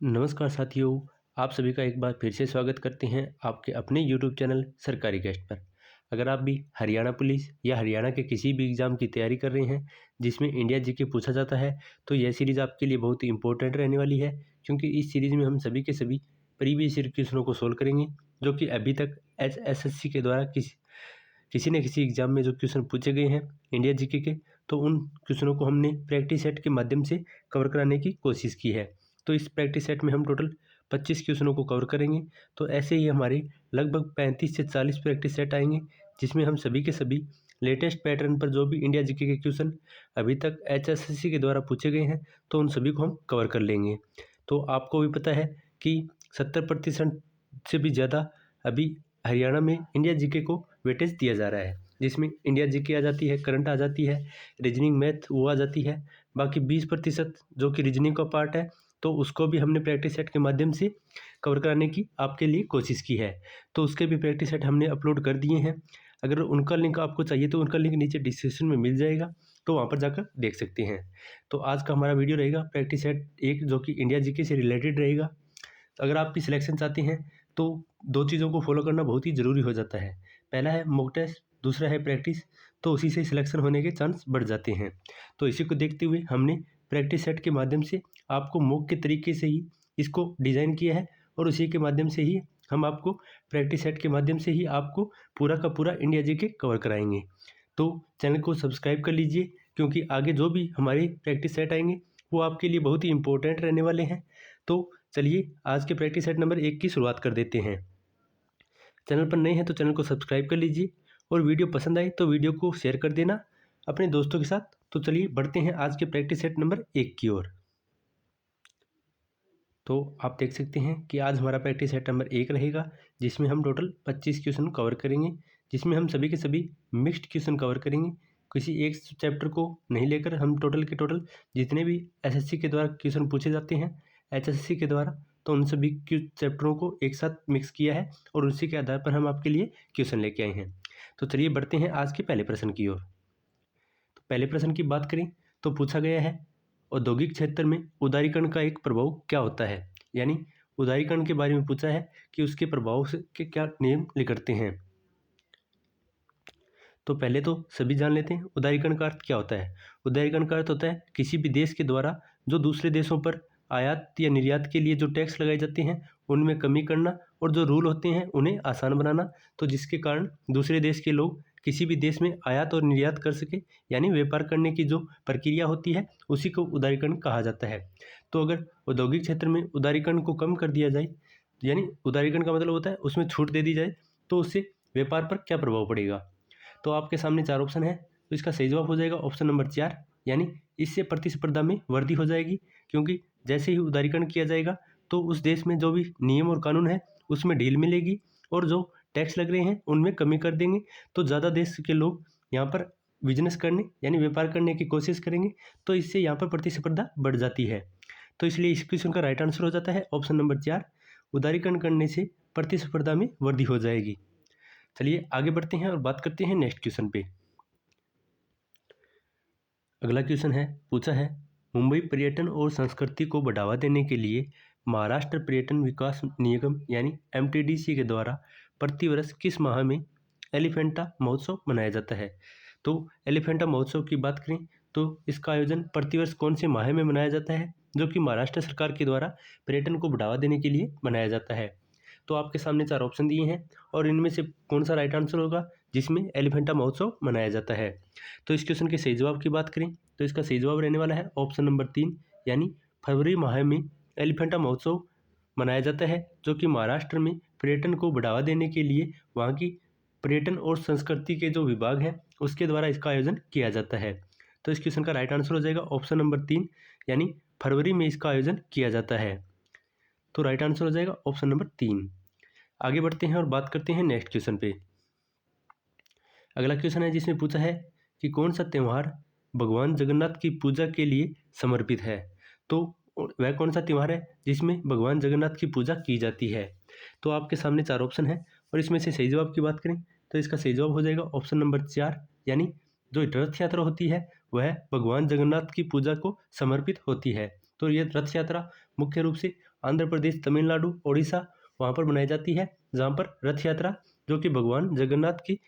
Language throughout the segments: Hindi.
नमस्कार साथियों, आप सभी का एक बार फिर से स्वागत करते हैं आपके अपने यूट्यूब चैनल सरकारी गेस्ट पर। अगर आप भी हरियाणा पुलिस या हरियाणा के किसी भी एग्ज़ाम की तैयारी कर रहे हैं जिसमें इंडिया जीके पूछा जाता है, तो यह सीरीज़ आपके लिए बहुत ही इंपॉर्टेंट रहने वाली है, क्योंकि इस सीरीज़ में हम सभी के सभी प्रीवियस ईयर क्वेश्चनों को सोल्व करेंगे जो कि अभी तक एचएसएससी के द्वारा किसी न किसी एग्ज़ाम में जो क्वेश्चन पूछे गए हैं इंडिया जीके के, तो उन क्वेश्चनों को हमने प्रैक्टिस सेट के माध्यम से कवर कराने की कोशिश की है। तो इस प्रैक्टिस सेट में हम टोटल 25 क्वेश्चनों को कवर करेंगे। तो ऐसे ही हमारे लगभग 35 से 40 प्रैक्टिस सेट आएंगे, जिसमें हम सभी के सभी लेटेस्ट पैटर्न पर जो भी इंडिया जीके के क्वेश्चन अभी तक एचएसएससी के द्वारा पूछे गए हैं, तो उन सभी को हम कवर कर लेंगे। तो आपको भी पता है कि 70% से भी ज़्यादा अभी हरियाणा में इंडिया जीके को वेटेज दिया जा रहा है, जिसमें इंडिया जीके आ जाती है, करंट आ जाती है, रीजनिंग मैथ वो आ जाती है। बाकी 20% जो कि रीजनिंग का पार्ट है, तो उसको भी हमने प्रैक्टिस सेट के माध्यम से कवर कराने की आपके लिए कोशिश की है। तो उसके भी प्रैक्टिस सेट हमने अपलोड कर दिए हैं। अगर उनका लिंक आपको चाहिए तो उनका लिंक नीचे डिस्क्रिप्शन में मिल जाएगा, तो वहाँ पर जाकर देख सकते हैं। तो आज का हमारा वीडियो रहेगा प्रैक्टिस सेट 1 जो कि इंडिया जीके से रिलेटेड रहेगा। अगर आप भी सिलेक्शन चाहते हैं तो 2 चीज़ों को फॉलो करना बहुत ही ज़रूरी हो जाता है। पहला है मॉक टेस्ट, दूसरा है प्रैक्टिस, तो उसी से सिलेक्शन होने के चांस बढ़ जाते हैं। तो इसी को देखते हुए हमने प्रैक्टिस सेट के माध्यम से आपको मॉक के तरीके से ही इसको डिज़ाइन किया है, और उसी के माध्यम से ही हम आपको प्रैक्टिस सेट के माध्यम से ही आपको पूरा का पूरा इंडिया जीके कवर कराएंगे। तो चैनल को सब्सक्राइब कर लीजिए, क्योंकि आगे जो भी हमारे प्रैक्टिस सेट आएंगे वो आपके लिए बहुत ही इंपॉर्टेंट रहने वाले हैं। तो चलिए आज के प्रैक्टिस सेट नंबर 1 की शुरुआत कर देते हैं। चैनल पर नए हैं तो चैनल को सब्सक्राइब कर लीजिए, और वीडियो पसंद आए तो वीडियो को शेयर कर देना अपने दोस्तों के साथ। तो चलिए बढ़ते हैं आज के प्रैक्टिस सेट नंबर 1 की ओर। तो आप देख सकते हैं कि आज हमारा प्रैक्टिस सेट नंबर 1 रहेगा, जिसमें हम टोटल 25 क्वेश्चन कवर करेंगे, जिसमें हम सभी के सभी मिक्स्ड क्वेश्चन कवर करेंगे। किसी एक चैप्टर को नहीं लेकर हम टोटल के टोटल जितने भी एसएससी के द्वारा क्वेश्चन पूछे जाते हैं एचएससी के द्वारा, तो उन सभी चैप्टरों को एक साथ मिक्स किया है, और उसी के आधार पर हम आपके लिए क्वेश्चन लेके आए हैं। तो चलिए बढ़ते हैं आज के पहले प्रश्न की ओर। तो पहले प्रश्न की बात करें तो पूछा गया है, औद्योगिक क्षेत्र में उदारीकरण का एक प्रभाव क्या होता है। यानी उदारीकरण के बारे में पूछा है कि उसके प्रभाव से के क्या नियम निकलते हैं। तो पहले तो सभी जान लेते हैं उदारीकरण का अर्थ क्या होता है। उदारीकरण का अर्थ होता है किसी भी देश के द्वारा जो दूसरे देशों पर आयात या निर्यात के लिए जो टैक्स लगाए जाते हैं उनमें कमी करना, और जो रूल होते हैं उन्हें आसान बनाना, तो जिसके कारण दूसरे देश के लोग किसी भी देश में आयात और निर्यात कर सके, यानी व्यापार करने की जो प्रक्रिया होती है उसी को उदारीकरण कहा जाता है। तो अगर औद्योगिक क्षेत्र में उदारीकरण को कम कर दिया जाए, यानी उदारीकरण का मतलब होता है उसमें छूट दे दी जाए, तो उससे व्यापार पर क्या प्रभाव पड़ेगा। तो आपके सामने 4 ऑप्शन है, तो इसका सही जवाब हो जाएगा ऑप्शन नंबर 4, यानी इससे प्रतिस्पर्धा में वृद्धि हो जाएगी, क्योंकि जैसे ही उदारीकरण किया जाएगा तो उस देश में जो भी नियम और कानून है उसमें ढील मिलेगी, और जो टैक्स लग रहे हैं उनमें कमी कर देंगे, तो ज़्यादा देश के लोग यहाँ पर बिजनेस करने यानी व्यापार करने की कोशिश करेंगे, तो इससे यहाँ पर प्रतिस्पर्धा बढ़ जाती है। तो इसलिए इस क्वेश्चन का राइट आंसर हो जाता है ऑप्शन नंबर 4, उदारीकरण करने से प्रतिस्पर्धा में वृद्धि हो जाएगी। चलिए आगे बढ़ते हैं और बात करते हैं नेक्स्ट क्वेश्चन पे। अगला क्वेश्चन है, पूछा है मुंबई पर्यटन और संस्कृति को बढ़ावा देने के लिए महाराष्ट्र पर्यटन विकास निगम यानी एमटीडीसी के द्वारा प्रतिवर्ष किस माह में एलिफेंटा महोत्सव मनाया जाता है। तो एलिफेंटा महोत्सव की बात करें तो इसका आयोजन प्रतिवर्ष कौन से माह में मनाया जाता है, जो कि महाराष्ट्र सरकार के द्वारा पर्यटन को बढ़ावा देने के लिए मनाया जाता है। तो आपके सामने 4 ऑप्शन दिए हैं, और इनमें से कौन सा राइट आंसर होगा जिसमें एलिफेंटा महोत्सव मनाया जाता है। तो इस क्वेश्चन के सही जवाब की बात करें तो इसका सही जवाब रहने वाला है ऑप्शन नंबर 3, यानी फरवरी माह में एलिफेंटा महोत्सव मनाया जाता है, जो कि महाराष्ट्र में पर्यटन को बढ़ावा देने के लिए वहाँ की पर्यटन और संस्कृति के जो विभाग हैं उसके द्वारा इसका आयोजन किया जाता है। तो इस क्वेश्चन का राइट आंसर हो जाएगा ऑप्शन नंबर 3, यानी फरवरी में इसका आयोजन किया जाता है। तो राइट आंसर हो जाएगा ऑप्शन नंबर 3। आगे बढ़ते हैं और बात करते हैं नेक्स्ट क्वेश्चन पे। अगला क्वेश्चन है जिसमें पूछा है कि कौन सा त्यौहार भगवान जगन्नाथ की पूजा के लिए समर्पित है। तो वह कौन सा त्यौहार है जिसमें भगवान जगन्नाथ की पूजा की जाती है। तो आपके सामने 4 ऑप्शन है, और इसमें से सही जवाब की बात करें तो इसका सही जवाब हो जाएगा ऑप्शन नंबर 4, यानी जो रथ यात्रा होती है वह भगवान जगन्नाथ की पूजा को समर्पित होती है। तो यह रथ यात्रा मुख्य रूप से आंध्र प्रदेश, तमिलनाडु, ओडिशा वहाँ पर मनाई जाती है, जहाँ पर रथ यात्रा जो कि भगवान जगन्नाथ की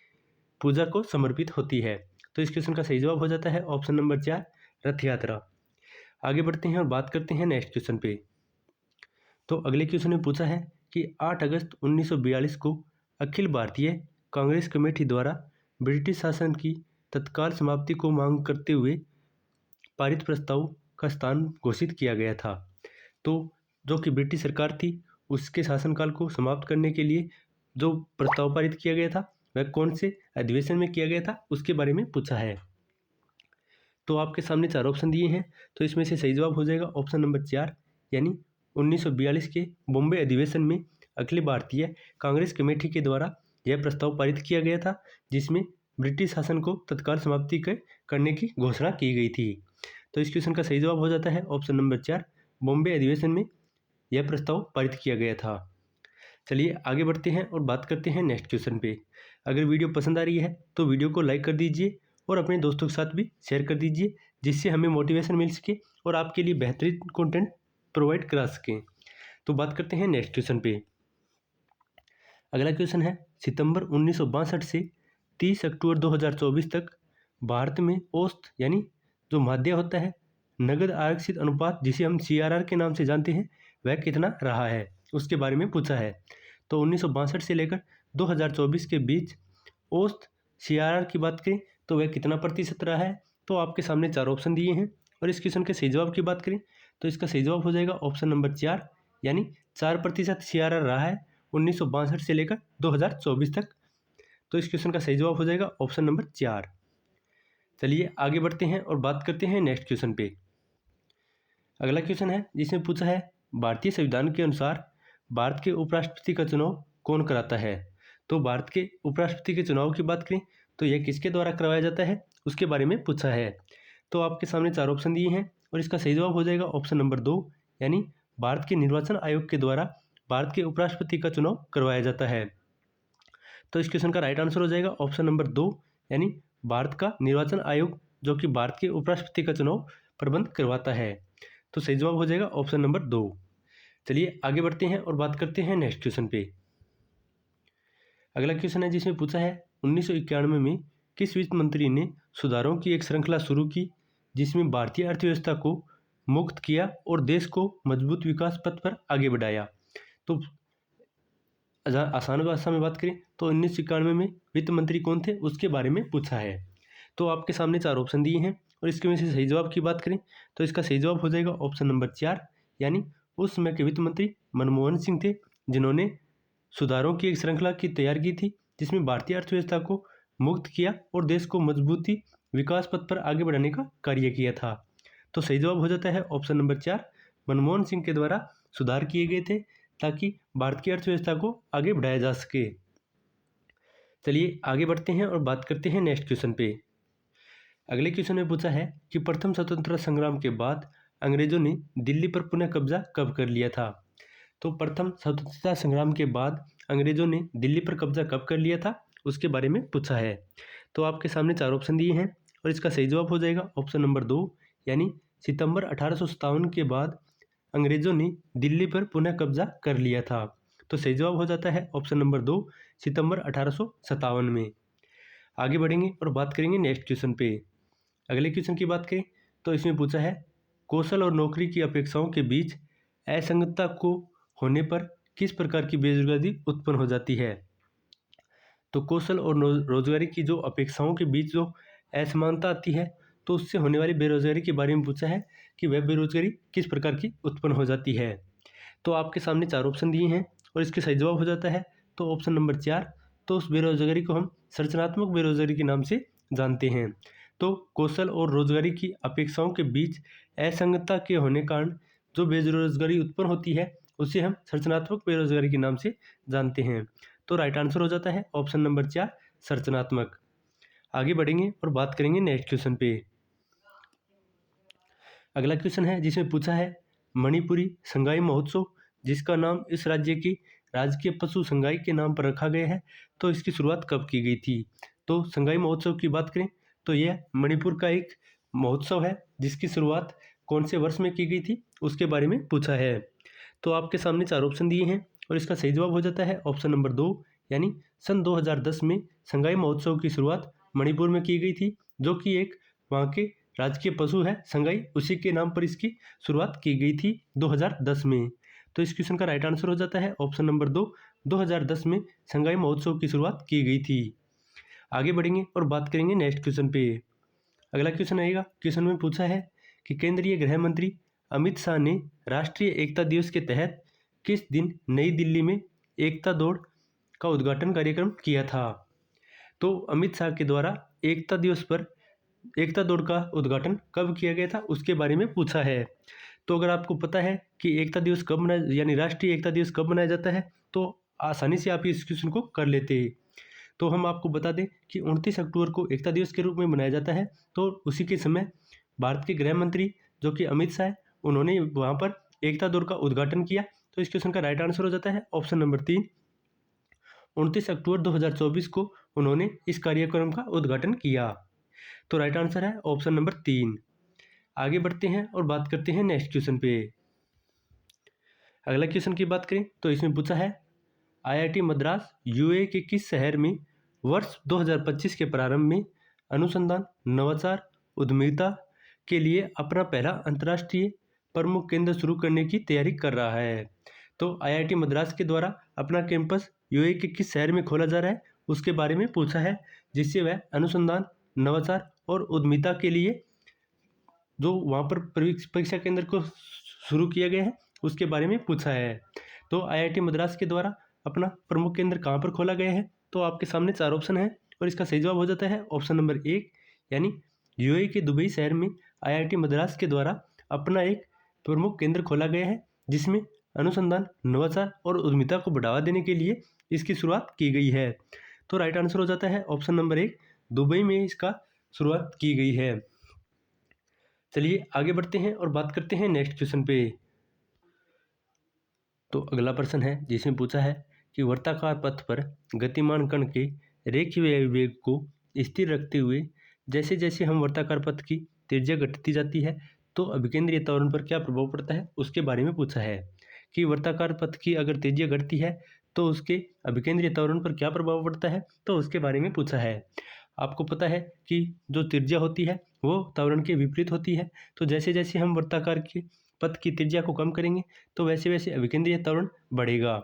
पूजा को समर्पित होती है। तो इस क्वेश्चन का सही जवाब हो जाता है ऑप्शन नंबर 4 रथ यात्रा। आगे बढ़ते हैं और बात करते हैं नेक्स्ट क्वेश्चन पे। तो अगले क्वेश्चन में पूछा है कि 8 अगस्त 1942 को अखिल भारतीय कांग्रेस कमेटी द्वारा ब्रिटिश शासन की तत्काल समाप्ति को मांग करते हुए पारित प्रस्ताव का स्थान घोषित किया गया था। तो जो कि ब्रिटिश सरकार थी उसके शासनकाल को समाप्त करने के लिए जो प्रस्ताव पारित किया गया था वह कौन से अधिवेशन में किया गया था उसके बारे में पूछा है। तो आपके सामने 4 ऑप्शन दिए हैं, तो इसमें से सही जवाब हो जाएगा ऑप्शन नंबर 4 यानी 1942 के बॉम्बे अधिवेशन में अखिल भारतीय कांग्रेस कमेटी के द्वारा यह प्रस्ताव पारित किया गया था, जिसमें ब्रिटिश शासन को तत्काल समाप्ति करने की घोषणा की गई थी। तो इस क्वेश्चन का सही जवाब हो जाता है ऑप्शन नंबर 4 बॉम्बे अधिवेशन में यह प्रस्ताव पारित किया गया था। चलिए आगे बढ़ते हैं और बात करते हैं नेक्स्ट क्वेश्चन पे। अगर वीडियो पसंद आ रही है तो वीडियो को लाइक कर दीजिए और अपने दोस्तों के साथ भी शेयर कर दीजिए, जिससे हमें मोटिवेशन मिल सके और आपके लिए बेहतरीन कंटेंट प्रोवाइड करा सकें। तो बात करते हैं नेक्स्ट क्वेश्चन पे। अगला क्वेश्चन है सितंबर 1962 से 30 अक्टूबर 2024 तक भारत में औसत यानी जो माध्य होता है नगद आरक्षित अनुपात जिसे हम CRR के नाम से जानते हैं वह कितना रहा है उसके बारे में पूछा है। तो 1962 से लेकर 2024 के बीच औसत CRR की बात करें तो वह कितना प्रतिशत रहा है। तो आपके सामने 4 ऑप्शन दिए हैं और इस क्वेश्चन के सही जवाब की बात करें तो इसका सही जवाब हो जाएगा ऑप्शन नंबर 4 यानी 4% CRR रहा है 1962 से लेकर 2024 तक। तो इस क्वेश्चन का सही जवाब हो जाएगा ऑप्शन नंबर 4। चलिए आगे बढ़ते हैं और बात करते हैं नेक्स्ट क्वेश्चन पे। अगला क्वेश्चन है जिसमें पूछा है भारतीय संविधान के अनुसार भारत के उपराष्ट्रपति का चुनाव कौन कराता है। तो भारत के उपराष्ट्रपति के चुनाव की बात करें तो यह किसके द्वारा करवाया जाता है उसके बारे में पूछा है। तो आपके सामने 4 ऑप्शन दिए हैं और इसका सही जवाब हो जाएगा ऑप्शन नंबर 2 यानी भारत के निर्वाचन आयोग के द्वारा भारत के उपराष्ट्रपति का चुनाव करवाया जाता है। तो इस क्वेश्चन का राइट आंसर हो जाएगा ऑप्शन नंबर 2 यानी भारत का निर्वाचन आयोग जो कि भारत के उपराष्ट्रपति का चुनाव प्रबंध करवाता है। तो सही जवाब हो जाएगा ऑप्शन नंबर 2। चलिए आगे बढ़ते हैं और बात करते हैं नेक्स्ट क्वेश्चन पे। अगला क्वेश्चन है जिसमें पूछा है 1991 में किस वित्त मंत्री ने सुधारों की एक श्रृंखला शुरू की जिसमें भारतीय अर्थव्यवस्था को मुक्त किया और देश को मजबूत विकास पथ पर आगे बढ़ाया। तो आसान भाषा में बात करें तो 1991 में वित्त मंत्री कौन थे उसके बारे में पूछा है। तो आपके सामने 4 ऑप्शन दिए हैं और इसके में से सही जवाब की बात करें तो इसका सही जवाब हो जाएगा ऑप्शन नंबर 4 यानी उस समय के वित्त मंत्री मनमोहन सिंह थे, जिन्होंने सुधारों की एक श्रृंखला की तैयार की थी जिसमें भारतीय अर्थव्यवस्था को मुक्त किया और देश को मजबूती विकास पथ पर आगे बढ़ाने का कार्य किया था। तो सही जवाब हो जाता है ऑप्शन नंबर 4 मनमोहन सिंह के द्वारा सुधार किए गए थे ताकि भारत की अर्थव्यवस्था को आगे बढ़ाया जा सके। चलिए आगे बढ़ते हैं और बात करते हैं नेक्स्ट क्वेश्चन पे। अगले क्वेश्चन में पूछा है कि प्रथम स्वतंत्रता संग्राम के बाद अंग्रेजों ने दिल्ली पर पुनः कब्जा कब कर लिया था। तो प्रथम स्वतंत्रता संग्राम के बाद अंग्रेजों ने दिल्ली पर कब्जा कब कर लिया था उसके बारे में पूछा है। तो आपके सामने 4 ऑप्शन दिए हैं और इसका सही जवाब हो जाएगा ऑप्शन नंबर 2 यानी सितंबर 1857 के बाद अंग्रेजों ने दिल्ली पर पुनः कब्जा कर लिया था। तो सही जवाब हो जाता है ऑप्शन नंबर 2 सितंबर 1857 में। आगे बढ़ेंगे और बात करेंगे नेक्स्ट क्वेश्चन पे। अगले क्वेश्चन की बात करें तो इसमें पूछा है कौशल और नौकरी की अपेक्षाओं के बीच असंगतता को होने पर किस प्रकार की बेरोजगारी उत्पन्न हो जाती है। तो कौशल और रोजगारी की जो अपेक्षाओं के बीच जो असमानता आती है तो उससे होने वाली बेरोजगारी के बारे में पूछा है कि वह बेरोजगारी किस प्रकार की उत्पन्न हो जाती है। तो आपके सामने 4 ऑप्शन दिए हैं और इसके सही जवाब हो जाता है तो ऑप्शन नंबर 4। तो उस बेरोजगारी को हम संरचनात्मक बेरोजगारी के नाम से जानते हैं। तो कौशल और रोजगारी की अपेक्षाओं के बीच असंगतता के होने कारण जो बेरोजगारी उत्पन्न होती है उसे हम संरचनात्मक बेरोजगारी के नाम से जानते हैं। तो राइट आंसर हो जाता है ऑप्शन नंबर 4 संरचनात्मक। आगे बढ़ेंगे और बात करेंगे नेक्स्ट क्वेश्चन पे। अगला क्वेश्चन है जिसमें पूछा है मणिपुरी संगाई महोत्सव जिसका नाम इस राज्य की राजकीय पशु संगाई के नाम पर रखा गया है तो इसकी शुरुआत कब की गई थी। तो संगाई महोत्सव की बात करें तो यह मणिपुर का एक महोत्सव है जिसकी शुरुआत कौन से वर्ष में की गई थी उसके बारे में पूछा है। तो आपके सामने 4 ऑप्शन दिए हैं और इसका सही जवाब हो जाता है ऑप्शन नंबर 2, यानी सन 2010 में संगाई महोत्सव की शुरुआत मणिपुर में की गई थी, जो कि एक वहाँ के राजकीय पशु है संगाई, उसी के नाम पर इसकी शुरुआत की गई थी 2010 में। तो इस क्वेश्चन का राइट आंसर हो जाता है ऑप्शन नंबर 2, 2010 में संगाई महोत्सव की शुरुआत की गई थी। आगे बढ़ेंगे और बात करेंगे नेक्स्ट क्वेश्चन पे। अगला क्वेश्चन आएगा, क्वेश्चन में पूछा है कि केंद्रीय गृह मंत्री अमित शाह ने राष्ट्रीय एकता दिवस के तहत किस दिन नई दिल्ली में एकता दौड़ का उद्घाटन कार्यक्रम किया था। तो अमित शाह के द्वारा एकता दिवस पर एकता दौड़ का उद्घाटन कब किया गया था उसके बारे में पूछा है। तो अगर आपको पता है कि एकता दिवस कब मनाया, यानी राष्ट्रीय एकता दिवस कब मनाया जाता है, तो आसानी से आप इस क्वेश्चन को कर लेते। तो हम आपको बता दें कि 29 अक्टूबर को एकता दिवस के रूप में मनाया जाता है। तो उसी के समय भारत के गृह मंत्री जो कि अमित शाह है, उन्होंने वहाँ पर एकता दौड़ का उद्घाटन किया। तो इस क्वेश्चन का राइट आंसर हो जाता है ऑप्शन नंबर 3, 29 अक्टूबर 2024 को उन्होंने इस कार्यक्रम का उद्घाटन किया। तो राइट आंसर है ऑप्शन नंबर 3। आगे बढ़ते हैं और बात करते हैं नेक्स्ट क्वेश्चन पे। अगला क्वेश्चन की बात करें तो इसमें पूछा है आईआईटी मद्रास यूए के किस शहर में वर्ष 2025 के प्रारंभ में अनुसंधान, नवाचार, उद्यमिता के लिए अपना पहला अंतर्राष्ट्रीय प्रमुख केंद्र शुरू करने की तैयारी कर रहा है। तो आईआईटी मद्रास के द्वारा अपना कैंपस यूए के किस शहर में खोला जा रहा है उसके बारे में पूछा है, जिससे वह अनुसंधान, नवाचार और उद्यमिता के लिए जो वहाँ पर परीक्षा केंद्र को शुरू किया गया है उसके बारे में पूछा है। तो आईआईटी मद्रास के द्वारा अपना प्रमुख केंद्र कहाँ पर खोला गया है, तो आपके सामने 4 ऑप्शन है और इसका सही जवाब हो जाता है ऑप्शन नंबर 1, यानी यूएई के दुबई शहर में आईआईटी मद्रास के द्वारा अपना एक प्रमुख केंद्र खोला गया है, जिसमें अनुसंधान, नवाचार और उद्यमिता को बढ़ावा देने के लिए इसकी शुरुआत की गई है। तो राइट आंसर हो जाता है ऑप्शन नंबर 1, दुबई में इसका शुरुआत की गई है। चलिए आगे बढ़ते हैं और बात करते हैं नेक्स्ट क्वेश्चन पे। तो अगला प्रश्न है जिसमें पूछा है कि वर्ताकार पथ पर गतिमान कण के रेखीय वेग को स्थिर रखते हुए जैसे जैसे हम वर्ताकार पथ की त्रिज्या घटती जाती है तो अभिकेंद्रीय त्वरण पर क्या प्रभाव पड़ता है उसके बारे में पूछा है कि वर्ताकार पथ की अगर त्रिज्या घटती है तो उसके अभिकेंद्रीय त्वरण पर क्या प्रभाव पड़ता है, तो उसके बारे में पूछा है। आपको पता है कि जो त्रिज्या होती है वो त्वरण के विपरीत होती है, तो जैसे जैसे हम वर्ताकार के पथ की त्रिज्या को कम करेंगे तो वैसे वैसे अभिकेंद्रीय त्वरण बढ़ेगा।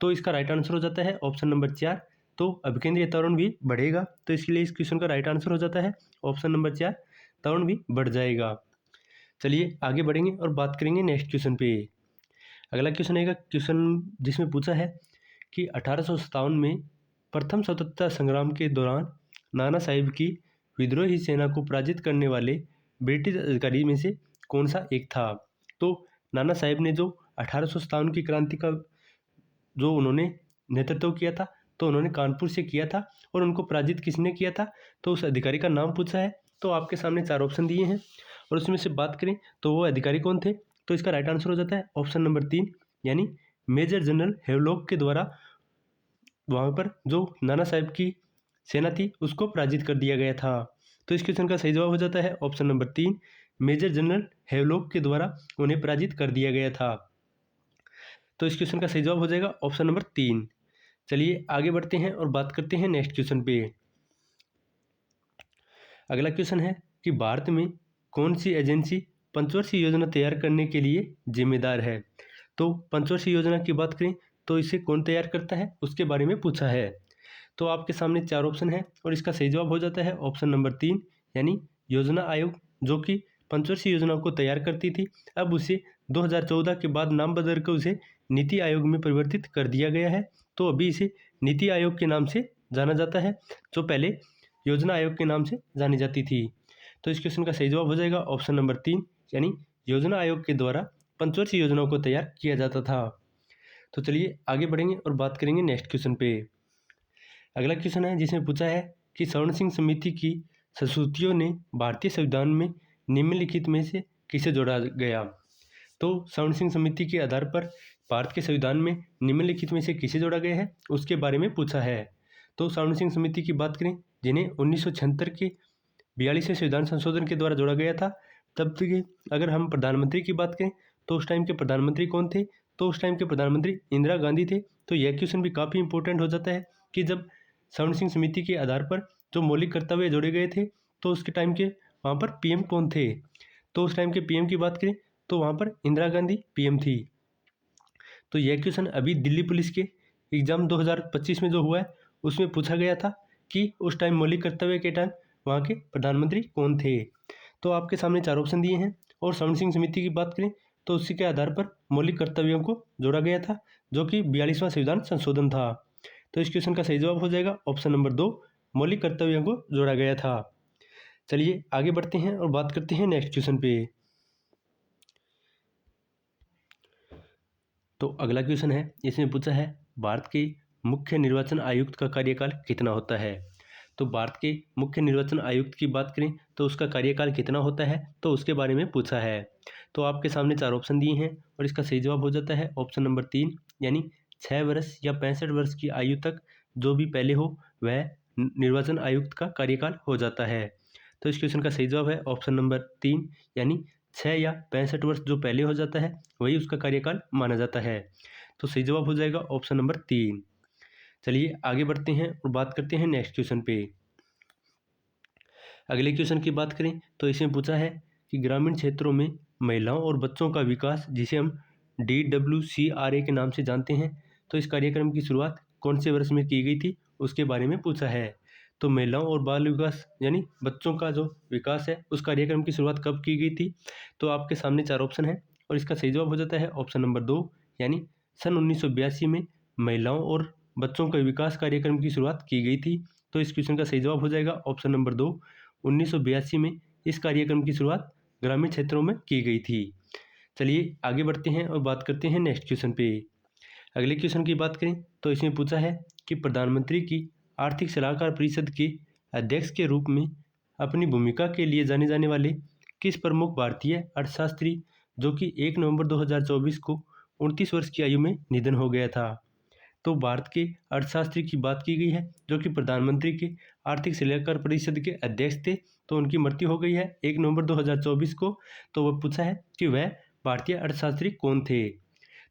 तो इसका राइट आंसर हो जाता है ऑप्शन नंबर 4, तो अभिकेंद्रीय त्वरण भी बढ़ेगा। तो इसलिए इस क्वेश्चन का राइट आंसर हो जाता है ऑप्शन नंबर 4, त्वरण भी बढ़ जाएगा। चलिए आगे बढ़ेंगे और बात करेंगे नेक्स्ट क्वेश्चन पे। अगला क्वेश्चन आएगा, क्वेश्चन जिसमें पूछा है कि 1857 में प्रथम स्वतंत्रता संग्राम के दौरान नाना साहिब की विद्रोही सेना को पराजित करने वाले ब्रिटिश अधिकारी में से कौन सा एक था। तो नाना साहिब ने जो 1857 की क्रांति का जो उन्होंने नेतृत्व किया था, तो उन्होंने कानपुर से किया था और उनको पराजित किसने किया था, तो उस अधिकारी का नाम पूछा है। तो आपके सामने 4 ऑप्शन दिए हैं और उसमें से बात करें तो वो अधिकारी कौन थे, तो इसका राइट आंसर हो जाता है ऑप्शन नंबर 3, यानी मेजर जनरल हेवलॉक के द्वारा वहाँ पर जो नाना साहिब की सेना थी उसको पराजित कर दिया गया था। तो इस क्वेश्चन का सही जवाब हो जाता है option number 3, major general Havelock के द्वारा उन्हें पराजित कर दिया गया था। तो इस क्वेश्चन का सही जवाब हो जाएगा ऑप्शन नंबर 3। चलिए आगे बढ़ते हैं और बात करते हैं नेक्स्ट क्वेश्चन पे। अगला क्वेश्चन है कि भारत में कौन सी एजेंसी पंचवर्षीय योजना तैयार करने के लिए जिम्मेदार है। तो पंचवर्षीय योजना की बात करें तो इसे कौन तैयार करता है उसके बारे में पूछा है। तो आपके सामने 4 ऑप्शन है और इसका सही जवाब हो जाता है ऑप्शन नंबर 3, यानी योजना आयोग, जो कि पंचवर्षीय योजना को तैयार करती थी। अब उसे 2014 के बाद नाम बदल कर उसे नीति आयोग में परिवर्तित कर दिया गया है। तो अभी इसे नीति आयोग के नाम से जाना जाता है, जो पहले योजना आयोग के नाम से जानी जाती थी। तो इस क्वेश्चन का सही जवाब हो जाएगा ऑप्शन नंबर 3, यानी योजना आयोग के द्वारा पंचवर्षीय योजनाओं को तैयार किया जाता था। तो चलिए आगे बढ़ेंगे और बात करेंगे नेक्स्ट क्वेश्चन पे। अगला क्वेश्चन है जिसमें पूछा है कि स्वर्ण सिंह समिति की संस्तुतियों ने भारतीय संविधान में निम्नलिखित में से किसे जोड़ा गया। तो स्वर्ण सिंह समिति के आधार पर भारत के संविधान में निम्नलिखित में से किसे जोड़ा गया है उसके बारे में पूछा है। तो स्वर्ण सिंह समिति की बात करें जिन्हें 1976 के 42वें संविधान संशोधन के द्वारा जोड़ा गया था। तब के अगर हम प्रधानमंत्री की बात करें तो उस टाइम के प्रधानमंत्री कौन थे, तो उस टाइम के प्रधानमंत्री इंदिरा गांधी थे। तो यह क्वेश्चन भी काफ़ी इंपॉर्टेंट हो जाता है कि जब सवर्ण सिंह समिति के आधार पर जो मौलिक कर्तव्य जोड़े गए थे तो उसके टाइम के वहाँ पर पीएम कौन थे। तो उस टाइम के पीएम की बात करें तो वहाँ पर इंदिरा गांधी पीएम थी। तो यह क्वेश्चन अभी दिल्ली पुलिस के एग्ज़ाम 2025 में जो हुआ है उसमें पूछा गया था कि उस टाइम मौलिक कर्तव्य के टाइम वहाँ के प्रधानमंत्री कौन थे। तो आपके सामने 4 ऑप्शन दिए हैं और सवर्ण सिंह समिति की बात करें तो उसी के आधार पर मौलिक कर्तव्यों को जोड़ा गया था जो कि 42वां संविधान संशोधन था। तो इस क्वेश्चन का सही जवाब हो जाएगा ऑप्शन नंबर 2, मौलिक कर्तव्यों को जोड़ा गया था। चलिए आगे बढ़ते हैं और बात करते हैं नेक्स्ट क्वेश्चन पे। तो अगला क्वेश्चन है, इसमें पूछा है भारत के मुख्य निर्वाचन आयुक्त का कार्यकाल कितना होता है। तो भारत के मुख्य निर्वाचन आयुक्त की बात करें तो उसका कार्यकाल कितना होता है तो उसके बारे में पूछा है। तो आपके सामने 4 ऑप्शन दिए हैं और इसका सही जवाब हो जाता है ऑप्शन नंबर 3, यानी 6 वर्ष या 65 वर्ष की आयु तक जो भी पहले हो वह निर्वाचन आयुक्त का कार्यकाल हो जाता है। तो इस क्वेश्चन का सही जवाब है ऑप्शन नंबर 3, यानी 6 या 65 वर्ष जो पहले हो जाता है वही उसका कार्यकाल माना जाता है। तो सही जवाब हो जाएगा ऑप्शन नंबर 3। चलिए आगे बढ़ते हैं और बात करते हैं नेक्स्ट क्वेश्चन पे। अगले क्वेश्चन की बात करें तो इसमें पूछा है कि ग्रामीण क्षेत्रों में महिलाओं और बच्चों का विकास, जिसे हम DWCRA के नाम से जानते हैं, तो इस कार्यक्रम की शुरुआत कौन से वर्ष में की गई थी उसके बारे में पूछा है। तो महिलाओं और बाल विकास यानी बच्चों का जो विकास है उस कार्यक्रम की शुरुआत कब की गई थी। तो आपके सामने 4 ऑप्शन है और इसका सही जवाब हो जाता है ऑप्शन नंबर 2, यानी सन 1982 में महिलाओं और बच्चों का विकास कार्यक्रम की शुरुआत की गई थी। तो इस क्वेश्चन का सही जवाब हो जाएगा ऑप्शन नंबर 2, 1982 में इस कार्यक्रम की शुरुआत ग्रामीण क्षेत्रों में की गई थी। चलिए आगे बढ़ते हैं और बात करते हैं नेक्स्ट क्वेश्चन पे। अगले क्वेश्चन की बात करें तो इसमें पूछा है कि प्रधानमंत्री की आर्थिक सलाहकार परिषद के अध्यक्ष के रूप में अपनी भूमिका के लिए जाने जाने वाले किस प्रमुख भारतीय अर्थशास्त्री जो कि 1 नवंबर 2024 को 29 वर्ष की आयु में निधन हो गया था। तो भारत के अर्थशास्त्री की बात की गई है जो कि प्रधानमंत्री के आर्थिक सलाहकार परिषद के अध्यक्ष थे। तो उनकी मृत्यु हो गई है 1 नवंबर 2024 को। तो वह पूछा है कि वह भारतीय अर्थशास्त्री कौन थे।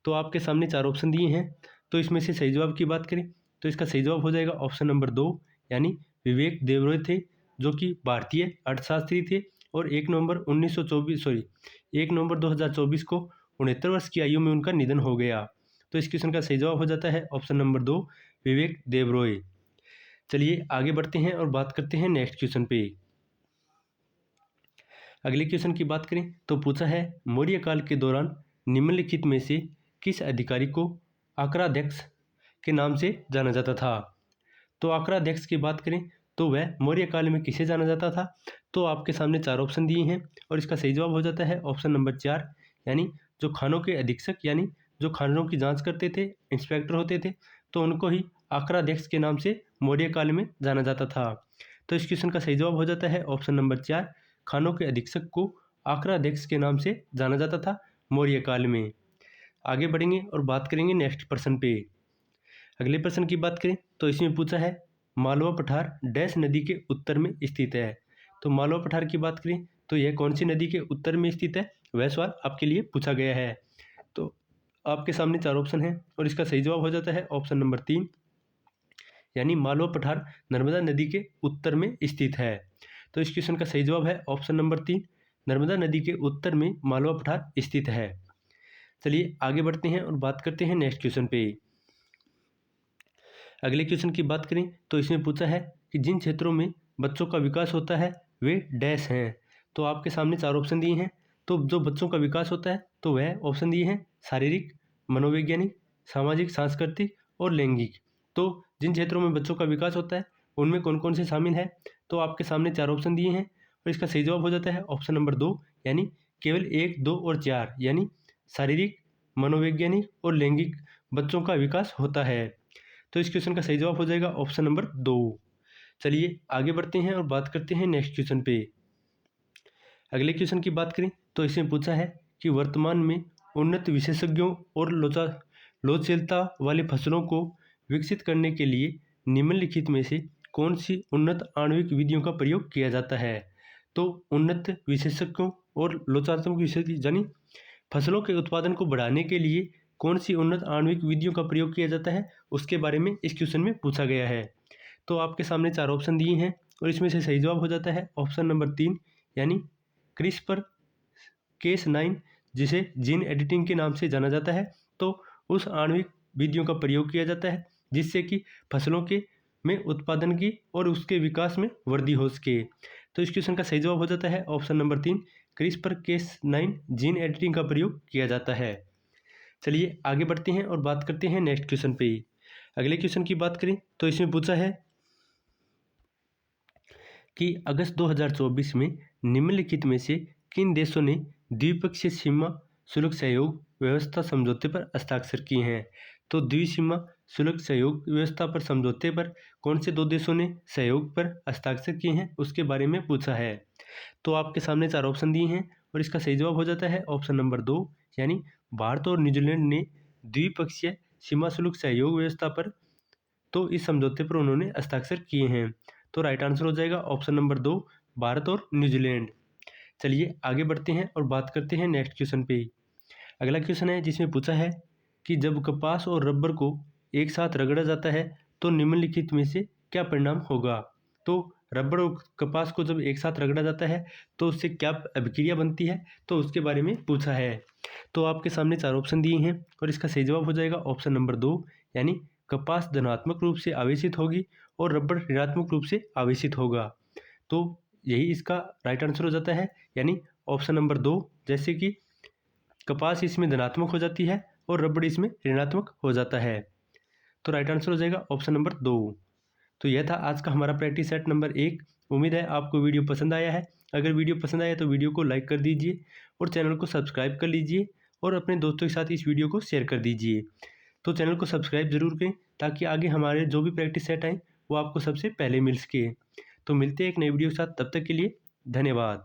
तो आपके सामने 4 ऑप्शन दिए हैं, तो इसमें से सही जवाब की बात करें तो इसका सही जवाब हो जाएगा ऑप्शन नंबर 2, यानी विवेक देबरॉय थे जो कि भारतीय अर्थशास्त्री थे और 1 नवंबर 2024 को 69 वर्ष की आयु में उनका निधन हो गया। तो इस क्वेश्चन का सही जवाब हो जाता है ऑप्शन नंबर 2, विवेक देबरॉय। चलिए आगे बढ़ते हैं और बात करते हैं नेक्स्ट क्वेश्चन पे। अगले क्वेश्चन की बात करें तो पूछा है मौर्य काल के दौरान निम्नलिखित में से किस अधिकारी को आक्राध्यक्ष के नाम से जाना जाता था। तो आक्राध्यक्ष की बात करें तो वह मौर्य काल में किसे जाना जाता था। तो आपके सामने 4 ऑप्शन दिए हैं और इसका सही जवाब हो जाता है ऑप्शन नंबर 4, यानी जो खानों के अधीक्षक यानी जो खानों की जांच करते थे, इंस्पेक्टर होते थे, तो उनको ही आक्राध्यक्ष के नाम से मौर्य काल में जाना जाता था। तो इस क्वेश्चन का सही जवाब हो जाता है ऑप्शन नंबर 4, खानों के अधीक्षक को आक्राध्यक्ष के नाम से जाना जाता था मौर्य काल में। आगे बढ़ेंगे और बात करेंगे नेक्स्ट प्रश्न पे। अगले प्रश्न की बात करें तो इसमें पूछा है मालवा पठार डैश नदी के उत्तर में स्थित है। तो मालवा पठार की बात करें तो यह कौन सी नदी के उत्तर में स्थित है, वह सवाल आपके लिए पूछा गया है। तो आपके सामने 4 ऑप्शन हैं और इसका सही जवाब हो जाता है ऑप्शन नंबर 3, यानी मालवा पठार नर्मदा नदी के उत्तर में स्थित है। तो इस क्वेश्चन का सही जवाब है ऑप्शन नंबर 3, नर्मदा नदी के उत्तर में मालवा पठार स्थित है। चलिए आगे बढ़ते हैं और बात करते हैं नेक्स्ट क्वेश्चन पे। अगले क्वेश्चन की बात करें तो इसमें पूछा है कि जिन क्षेत्रों में बच्चों का विकास होता है वे डैश हैं। तो आपके सामने 4 ऑप्शन दिए हैं। तो जो बच्चों का विकास होता है तो वह ऑप्शन दिए हैं शारीरिक, मनोवैज्ञानिक, सामाजिक, सांस्कृतिक और लैंगिक। तो जिन क्षेत्रों में बच्चों का विकास होता है उनमें कौन कौन से शामिल है। तो आपके सामने 4 ऑप्शन दिए हैं और इसका सही जवाब हो जाता है ऑप्शन नंबर 2, यानी केवल 1, 2 और 4, यानी शारीरिक, मनोवैज्ञानिक और लैंगिक बच्चों का विकास होता है। तो इस क्वेश्चन का सही जवाब हो जाएगा ऑप्शन नंबर 2। चलिए आगे बढ़ते हैं और बात करते हैं नेक्स्ट क्वेश्चन पे। अगले क्वेश्चन की बात करें तो इसमें पूछा है कि वर्तमान में उन्नत विशेषज्ञों और लोचशीलता वाले फसलों को विकसित करने के लिए निम्नलिखित में से कौन सी उन्नत आणविक विधियों का प्रयोग किया जाता है। तो उन्नत विशेषज्ञों और लोचदार विशेषज्ञ यानी फसलों के उत्पादन को बढ़ाने के लिए कौन सी उन्नत आणविक विधियों का प्रयोग किया जाता है, उसके बारे में इस क्वेश्चन में पूछा गया है। तो आपके सामने 4 ऑप्शन दिए हैं और इसमें से सही जवाब हो जाता है ऑप्शन नंबर 3 यानी क्रिस्पर केस 9, जिसे जीन एडिटिंग के नाम से जाना जाता है। तो उस आणविक विधियों का प्रयोग किया जाता है जिससे कि फसलों के में उत्पादन की और उसके विकास में वृद्धि हो सके। तो इस क्वेश्चन का सही जवाब हो जाता है option number 3 CRISPR Cas 9 gene editing का प्रयोग किया जाता है। चलिए आगे बढ़ते हैं और बात करते हैं नेक्स्ट क्वेश्चन पे। अगले क्वेश्चन की बात करें तो इसमें पूछा है कि अगस्त 2024 में निम्नलिखित में से किन देशों ने द्विपक्षीय सीमा शुल्क सहयोग व्यवस्था समझौते पर हस्ताक्षर किए हैं। तो द्विसीमा शुल्क सहयोग व्यवस्था पर समझौते पर कौन से 2 देशों ने सहयोग पर हस्ताक्षर किए हैं, उसके बारे में पूछा है। तो आपके सामने 4 ऑप्शन दिए हैं और इसका सही जवाब हो जाता है ऑप्शन नंबर 2 यानी भारत और न्यूजीलैंड ने द्विपक्षीय सीमा शुल्क सहयोग व्यवस्था पर, तो इस समझौते पर उन्होंने हस्ताक्षर किए हैं। तो राइट आंसर हो जाएगा ऑप्शन नंबर 2 भारत और न्यूजीलैंड। चलिए आगे बढ़ते हैं और बात करते हैं नेक्स्ट क्वेश्चन पे। अगला क्वेश्चन है जिसमें पूछा है कि जब कपास और रबर को एक साथ रगड़ा जाता है तो निम्नलिखित में से क्या परिणाम होगा। तो रबर और कपास को जब एक साथ रगड़ा जाता है तो उससे क्या अभिक्रिया बनती है, तो उसके बारे में पूछा है। तो आपके सामने 4 ऑप्शन दिए हैं और इसका सही जवाब हो जाएगा ऑप्शन नंबर 2 यानी कपास धनात्मक रूप से आवेशित होगी और रबर ऋणात्मक रूप से आवेशित होगा। तो यही इसका राइट आंसर हो जाता है यानी ऑप्शन नंबर 2, जैसे कि कपास इसमें धनात्मक हो जाती है और रबड़ इसमें ऋणात्मक हो जाता है। तो राइट आंसर हो जाएगा ऑप्शन नंबर 2। तो यह था आज का हमारा प्रैक्टिस सेट नंबर 1। उम्मीद है आपको वीडियो पसंद आया है। अगर वीडियो पसंद आया तो वीडियो को लाइक कर दीजिए और चैनल को सब्सक्राइब कर लीजिए और अपने दोस्तों के साथ इस वीडियो को शेयर कर दीजिए। तो चैनल को सब्सक्राइब जरूर करें ताकि आगे हमारे जो भी प्रैक्टिस सेट आए वो आपको सबसे पहले मिल सके। तो मिलते हैं एक नई वीडियो के साथ, तब तक के लिए धन्यवाद।